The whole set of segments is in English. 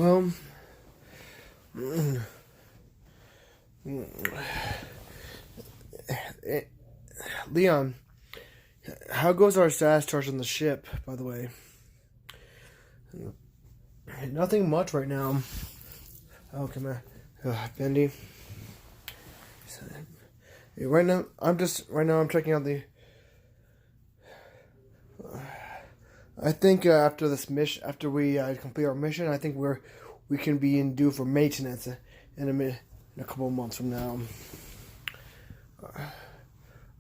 Well, Leon, how goes our status charge on the ship, by the way? Nothing much right now. Oh, come on. Bendy. Right now, I'm checking out the... I think after this mission, after we complete our mission, I think we can be due for maintenance in a couple of months from now.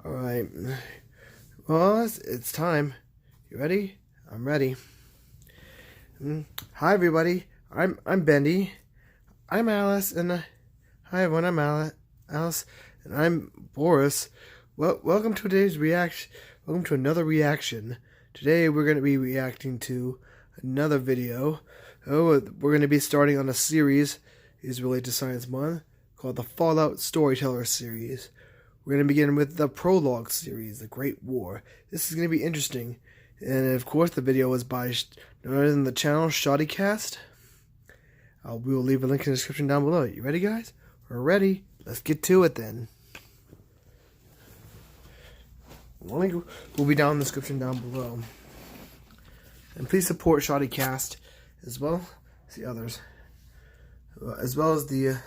All right. Well, it's time. You ready? I'm ready. Hi, everybody. I'm Bendy. I'm Alice, and hi everyone. I'm Alice, and I'm Boris. Well, welcome to today's reaction. Welcome to another reaction. Today we're going to be reacting to another video. We're going to be starting on a series is related to Science Month called the Fallout Storyteller series. We're going to begin with the prologue series, The Great War. This is going to be interesting, and of course the video was by none other than the channel ShotyCast. We will leave a link in the description down below. You ready, guys? We're ready. Let's get to it then. The link will be down in the description down below. And please support ShotyCast as well as the others. As well as the...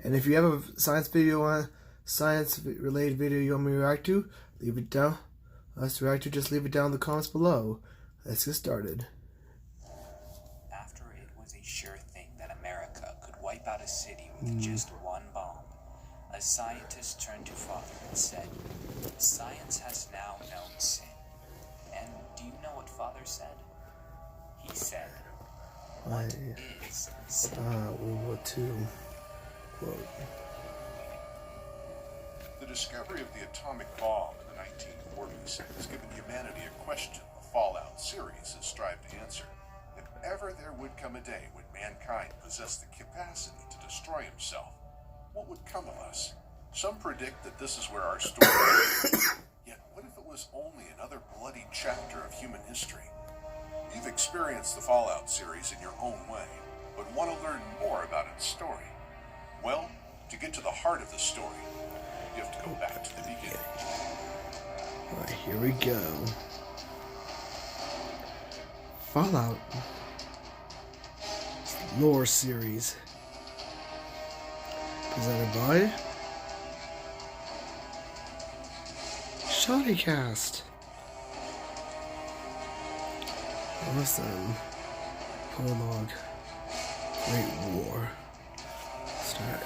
and if you have a science-related video you want me to react to, leave it down. Let's react to, just leave it down in the comments below. Let's get started. After it was a sure thing that America could wipe out a city with just one bomb, a scientist turned to Father and said, "Science has now known sin." And do you know what Father said? He said, "What is sin?" World War II quote. The discovery of the atomic bomb in the 1940s has given humanity a question the Fallout series has strived to answer. If ever there would come a day when mankind possessed the capacity to destroy himself, what would come of us? Some predict that this is where our story ends. Yet what if it was only another bloody chapter of human history? You've experienced the Fallout series in your own way, but want to learn more about its story. Well, to get to the heart of the story, you have to go back to the beginning. Alright, here we go. Fallout Lore Series. Presented by ShotyCast. Awesome. Prologue. Great War. Start.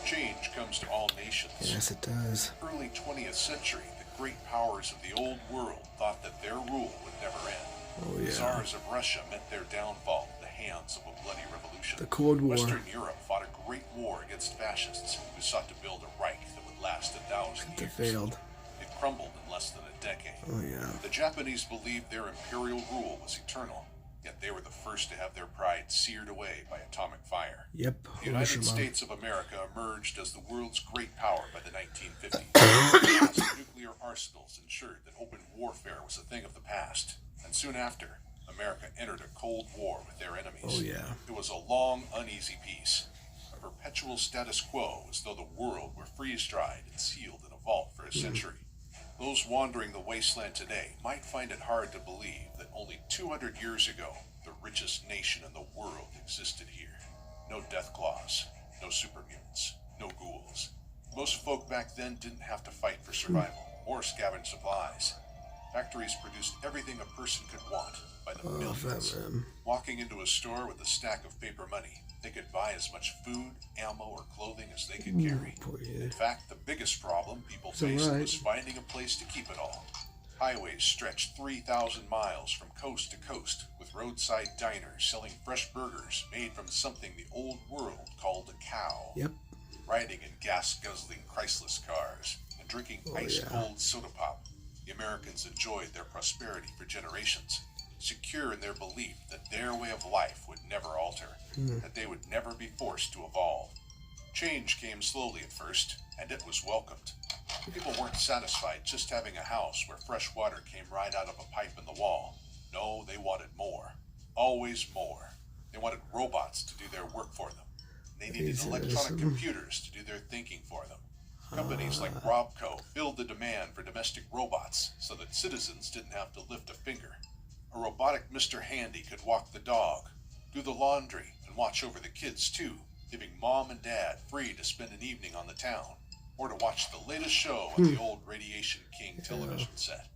Change comes to all nations. Yes, it does. Early 20th century, the great powers of the old world thought that their rule would never end. Oh, yeah. The Tsars of Russia met their downfall at the hands of a bloody revolution. The Cold War. Western Europe fought a great war against fascists who sought to build a Reich that would last 1,000 years. It failed. It crumbled in less than a decade. Oh, yeah. The Japanese believed their imperial rule was eternal, yet they were the first to have their pride seared away by atomic fire. Yep. The United States of America emerged as the world's great power by the 1950s. Nuclear arsenals ensured that open warfare was a thing of the past, and soon after, America entered a Cold War with their enemies. Oh, yeah. It was a long, uneasy peace, a perpetual status quo, as though the world were freeze-dried and sealed in a vault for a century. Those wandering the wasteland today might find it hard to believe that only 200 years ago, the richest nation in the world existed here. No death claws, no super mutants, no ghouls. Most folk back then didn't have to fight for survival or scavenge supplies. Factories produced everything a person could want by the millions. Walking into a store with a stack of paper money, they could buy as much food, ammo, or clothing as they could carry. In fact, the biggest problem people faced was finding a place to keep it all. Highways stretched 3,000 miles from coast to coast, with roadside diners selling fresh burgers made from something the old world called a cow. Yep. Riding in gas-guzzling Chrysler cars and drinking ice-cold soda pop, the Americans enjoyed their prosperity for generations, secure in their belief that their way of life would never alter, that they would never be forced to evolve. Change came slowly at first, and it was welcomed. People weren't satisfied just having a house where fresh water came right out of a pipe in the wall. No, they wanted more. Always more. They wanted robots to do their work for them. They needed electronic computers to do their thinking for them. Companies like Robco filled the demand for domestic robots so that citizens didn't have to lift a finger. A robotic Mr. Handy could walk the dog, do the laundry, and watch over the kids too, giving mom and dad free to spend an evening on the town, or to watch the latest show on the old Radiation King television set.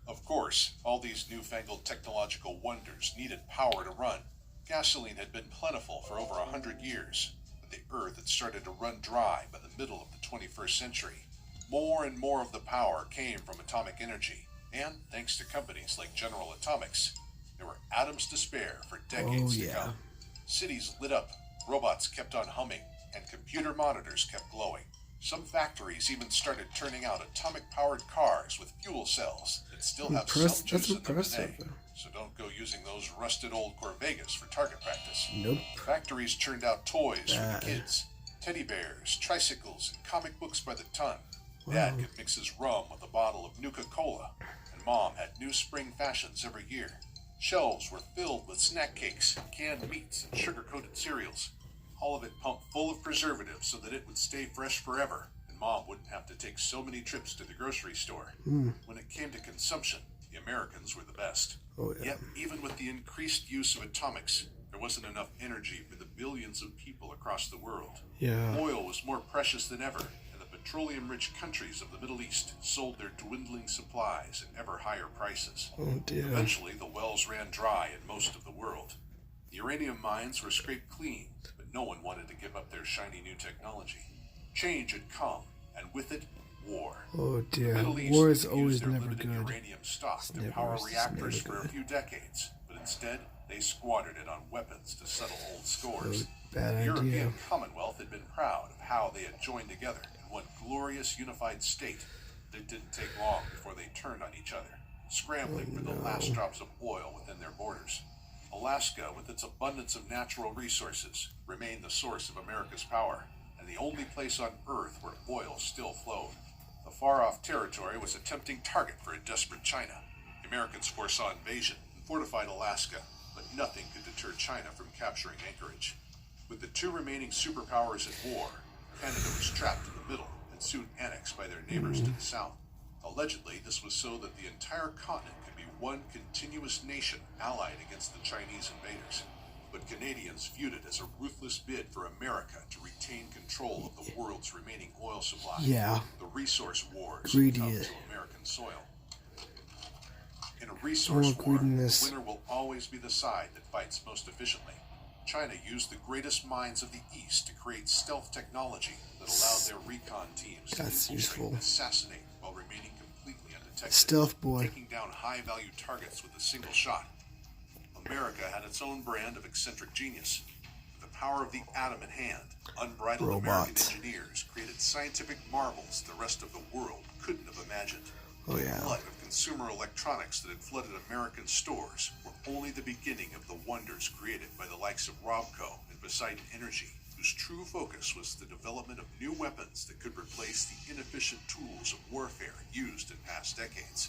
Of course, all these newfangled technological wonders needed power to run. Gasoline had been plentiful for over 100 years, but the Earth had started to run dry by the middle of the 21st century. More and more of the power came from atomic energy, and thanks to companies like General Atomics, there were atoms to spare for decades to come. Cities lit up, robots kept on humming, and computer monitors kept glowing. Some factories even started turning out atomic-powered cars with fuel cells that still have some juice in them today. So don't go using those rusted old Corvegas for target practice. Nope. Factories churned out toys for the kids, teddy bears, tricycles, and comic books by the ton. Dad could mix his rum with a bottle of Nuka-Cola, and Mom had new spring fashions every year. Shelves were filled with snack cakes, canned meats, and sugar-coated cereals. All of it pumped full of preservatives so that it would stay fresh forever, and Mom wouldn't have to take so many trips to the grocery store. When it came to consumption, the Americans were the best. Yet, even with the increased use of atomics, there wasn't enough energy for the billions of people across the world. Oil was more precious than ever, and the petroleum-rich countries of the Middle East sold their dwindling supplies at ever higher prices. Eventually, the wells ran dry in most of the world. The uranium mines were scraped clean, but no one wanted to give up their shiny new technology. Change had come, and with it, war. The Middle East war is used always their never limited good. uranium stock to power reactors for a few decades, but instead, they squandered it on weapons to settle old scores. Bad The European idea. Commonwealth had been proud of how they had joined together in one glorious unified state. It didn't take long before they turned on each other, scrambling for the last drops of oil within their borders. Alaska, with its abundance of natural resources, remained the source of America's power, and the only place on Earth where oil still flowed. The far-off territory was a tempting target for a desperate China. The Americans foresaw invasion and fortified Alaska, but nothing could deter China from capturing Anchorage. With the two remaining superpowers at war, Canada was trapped in the middle and soon annexed by their neighbors to the south. Allegedly, this was so that the entire continent could be one continuous nation allied against the Chinese invaders. But Canadians viewed it as a ruthless bid for America to retain control of the world's remaining oil supply. The resource wars would come to American soil. In a resource war, the winner will always be the side that fights most efficiently. China used the greatest minds of the East to create stealth technology that allowed their recon teams to infiltrate and assassinate while remaining completely undetected, taking down high-value targets with a single shot. America had its own brand of eccentric genius. With the power of the atom in hand, unbridled American engineers created scientific marvels the rest of the world couldn't have imagined. The flood of consumer electronics that had flooded American stores were only the beginning of the wonders created by the likes of Robco and Poseidon Energy, whose true focus was the development of new weapons that could replace the inefficient tools of warfare used in past decades.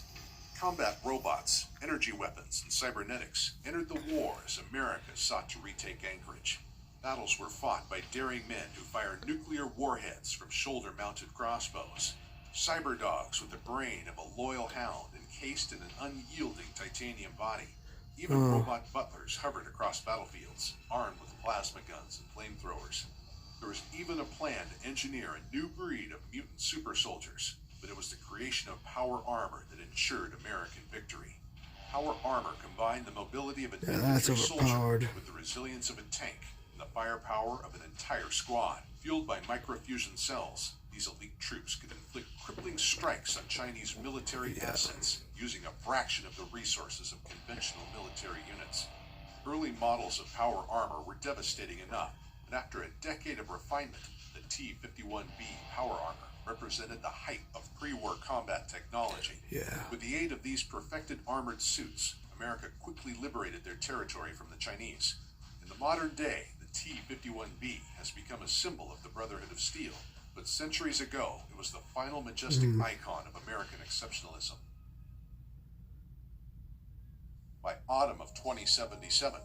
Combat robots, energy weapons, and cybernetics entered the war as America sought to retake Anchorage. Battles were fought by daring men who fired nuclear warheads from shoulder-mounted crossbows. Cyber dogs with the brain of a loyal hound encased in an unyielding titanium body. Even robot butlers hovered across battlefields, armed with plasma guns and flamethrowers. There was even a plan to engineer a new breed of mutant super soldiers, but it was the creation of power armor that ensured American victory. Power armor combined the mobility of an infantry soldier with the resilience of a tank and the firepower of an entire squad. Fueled by microfusion cells, these elite troops could inflict crippling strikes on Chinese military assets using a fraction of the resources of conventional military units. Early models of power armor were devastating enough, but after a decade of refinement, the T-51B power armor represented the height of pre-war combat technology. With the aid of these perfected armored suits, America quickly liberated their territory from the Chinese. In the modern day, the T-51B has become a symbol of the Brotherhood of Steel, but centuries ago, it was the final majestic icon of American exceptionalism. By autumn of 2077,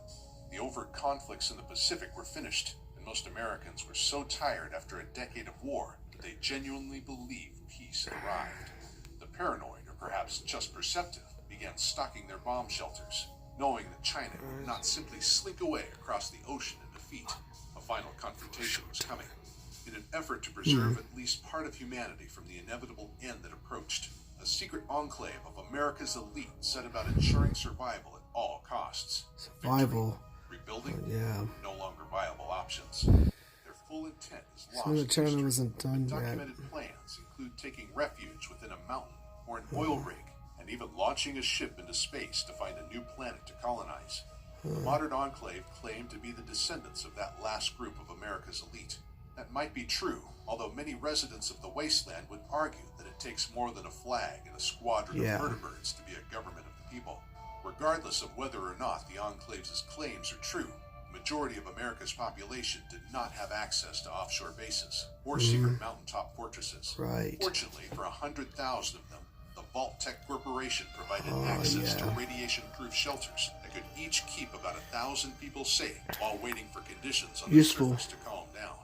the overt conflicts in the Pacific were finished, and most Americans were so tired after a decade of war that they genuinely believed peace had arrived. The paranoid, or perhaps just perceptive, began stocking their bomb shelters, knowing that China would not simply slink away across the ocean in defeat. A final confrontation was coming. In an effort to preserve at least part of humanity from the inevitable end that approached, a secret enclave of America's elite set about ensuring survival at all costs. Survival. Victory, rebuilding, no longer viable options. Their full intent is lost. So the tournament wasn't done yet. Documented plans include taking refuge within a mountain or an oil rig, and even launching a ship into space to find a new planet to colonize. The modern enclave claimed to be the descendants of that last group of America's elite. That might be true, although many residents of the wasteland would argue that it takes more than a flag and a squadron of murder birds to be a government of the people. Regardless of whether or not the enclave's claims are true, the majority of America's population did not have access to offshore bases or secret mountaintop fortresses. Right. Fortunately, for 100,000 of them, the Vault Tech Corporation provided access to radiation-proof shelters that could each keep about 1,000 people safe while waiting for conditions on the surface to calm down.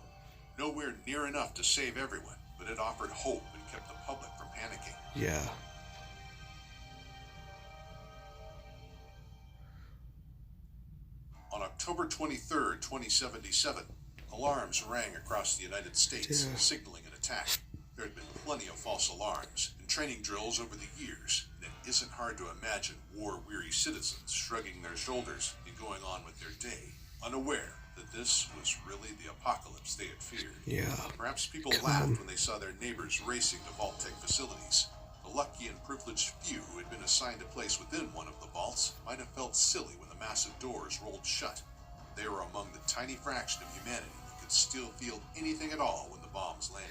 Nowhere near enough to save everyone, but it offered hope and kept the public from panicking. Yeah. On October 23rd, 2077, alarms rang across the United States, signaling an attack. There had been plenty of false alarms and training drills over the years, and it isn't hard to imagine war-weary citizens shrugging their shoulders and going on with their day, unaware that this was really the apocalypse they had feared. Yeah. Perhaps people laughed when they saw their neighbors racing to Vault Tech facilities. The lucky and privileged few who had been assigned a place within one of the vaults might have felt silly when the massive doors rolled shut. They were among the tiny fraction of humanity that could still feel anything at all when the bombs landed.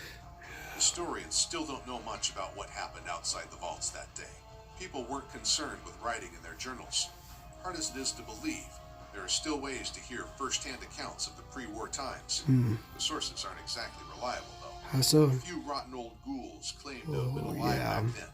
Historians still don't know much about what happened outside the vaults that day. People weren't concerned with writing in their journals. Hard as it is to believe, there are still ways to hear first-hand accounts of the pre-war times. The sources aren't exactly reliable, though. How so? A few rotten old ghouls claim to have been alive back then.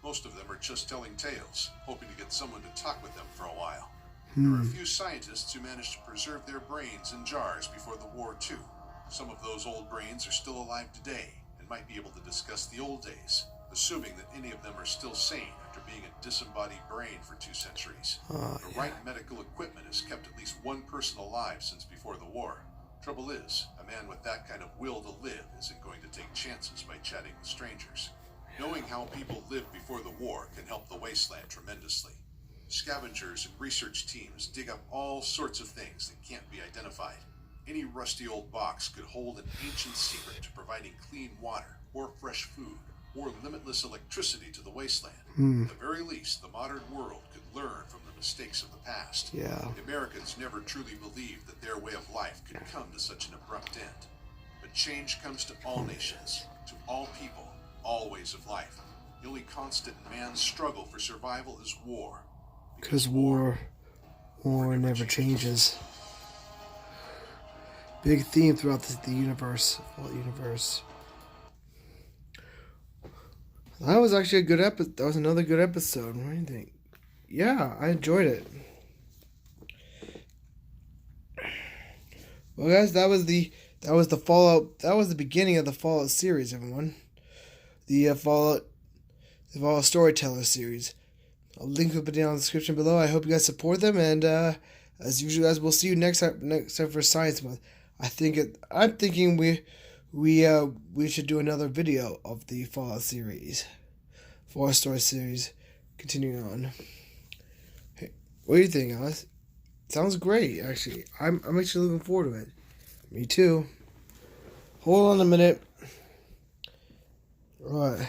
Most of them are just telling tales, hoping to get someone to talk with them for a while. There are a few scientists who managed to preserve their brains in jars before the war, too. Some of those old brains are still alive today and might be able to discuss the old days, assuming that any of them are still sane after being a disembodied brain for 2 centuries. The right medical equipment has kept at least one person alive since before the war. Trouble is, a man with that kind of will to live isn't going to take chances by chatting with strangers. Knowing how people lived before the war can help the wasteland tremendously. Scavengers and research teams dig up all sorts of things that can't be identified. Any rusty old box could hold an ancient secret to providing clean water, or fresh food, or limitless electricity to the wasteland. At the very least, the modern world could learn from the mistakes of the past. The Americans never truly believed that their way of life could come to such an abrupt end. But change comes to all nations, to all people, all ways of life. The only constant in man's struggle for survival is war. Because war never changes. Big theme throughout the universe, Vault universe. That was actually a good episode. That was another good episode. What do you think? Yeah, I enjoyed it. Well, guys, that was the Fallout. That was the beginning of the Fallout series, everyone. The Fallout Storyteller series. I'll link it down in the description below. I hope you guys support them, and as usual, guys, we'll see you next time for Science Month. I'm thinking we should do another video of the Fallout series, Fallout Story series, continuing on. Hey, what do you think, Alice? Sounds great, actually. I'm actually looking forward to it. Me too. Hold on a minute. Right.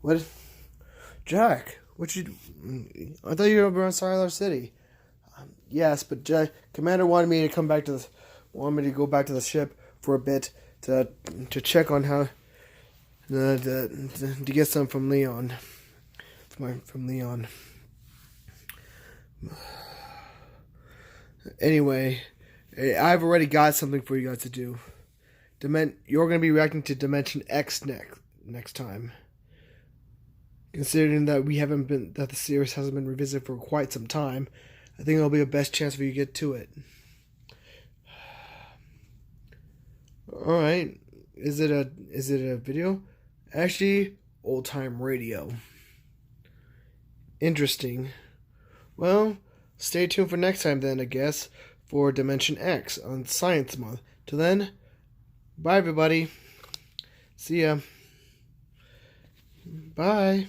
What? Jack, what you? I thought you were on Siler City. Yes, but Commander wanted me to go back to the ship for a bit to check on how to get some from Leon. From Leon. Anyway, I've already got something for you guys to do. You're going to be reacting to Dimension X next time. Considering that that the series hasn't been revisited for quite some time, I think it'll be the best chance for you to get to it. All right, is it a video? Actually, old time radio. Interesting. Well, stay tuned for next time then, I guess, for Dimension X on Science Month. Till then, bye everybody. See ya. Bye.